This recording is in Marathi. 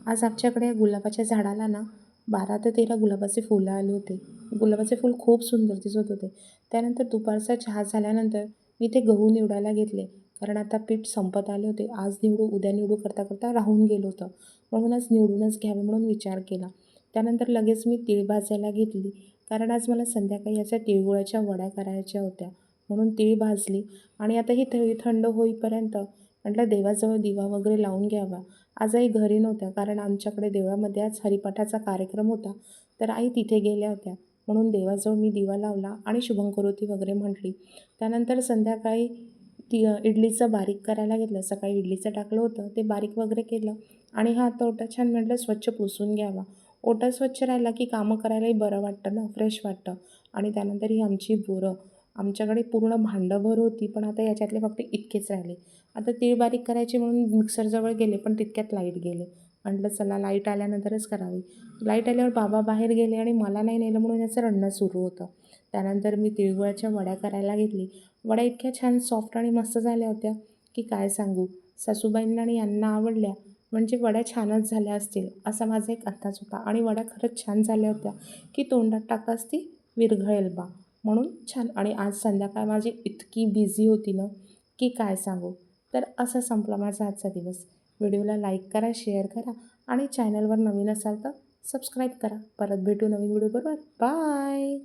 आज आमच्याकडे गुलाबाच्या झाडाला ना 12 ते 13 गुलाबाचे फुलं आले होते. गुलाबाचे फूल खूप सुंदर दिसत होते. त्यानंतर दुपारचा चहा झाल्यानंतर मी ते गहू निवडायला घेतले. कारण आता पीठ संपत आले होते. आज निवडू, उद्या निवडू करता करता राहून गेलं होतं. म्हणूनच निवडूनच घ्यावे म्हणून विचार केला. त्यानंतर लगेच मी तीळ भाजायला घेतली. कारण आज मला संध्याकाळी याच्या तिळगुळाच्या वड्या करायच्या होत्या. म्हणून तीळ भाजली आणि आता ही थंड होईपर्यंत म्हटलं देवाजवळ दिवा वगैरे लावून घ्यावा. आज आई घरी नव्हत्या कारण आमच्याकडे देवळामध्ये आज हरिपाठाचा कार्यक्रम होता. तर आई तिथे गेल्या होत्या. म्हणून देवाजवळ मी दिवा लावला आणि शुभंकरोती वगैरे म्हटली. त्यानंतर संध्याकाळी इडलीचं बारीक करायला घेतलं. सकाळी इडलीचं टाकलं होतं ते बारीक वगैरे केलं आणि हा आता ओटा छान म्हटलं स्वच्छ पुसून घ्यावा. ओटा स्वच्छ राहिला की कामं करायलाही बरं वाटतं ना, फ्रेश वाटतं. आणि त्यानंतर ही आमची बोरं. आमच्याकडे पूर्ण भांडंभर होती, पण आता याच्यातले फक्त इतकेच राहिले. आता तीळ बारीक करायची म्हणून मिक्सरजवळ गेले, पण तितक्यात लाईट गेले. म्हटलं चला लाईट आल्यानंतरच करावी. लाईट आल्यावर बाबा बाहेर गेले आणि मला नाही नेलं म्हणून याचं रडणं सुरू होतं. त्यानंतर मी तिळगुळाच्या वड्या करायला घेतली. वड्या इतक्या छान सॉफ्ट आणि मस्त झाल्या होत्या की काय सांगू. सासूबाईंना आणि यांना आवडल्या म्हणजे वड्या छानच झाल्या असतील असा माझा एक अंदाज होता. आणि वड्या खरंच छान झाल्या होत्या की तोंडात टाकताच ती विरघळेल बा. म्हणून छान. आणि आज संध्याकाळ माझी इतकी बिझी होती ना की काय सांगू. तर असा संपला माझा आजचा दिवस. व्हिडिओला लाईक करा, शेअर करा आणि चॅनलवर नवीन असाल तर सबस्क्राईब करा. परत भेटू नवीन व्हिडिओबरोबर. बाय.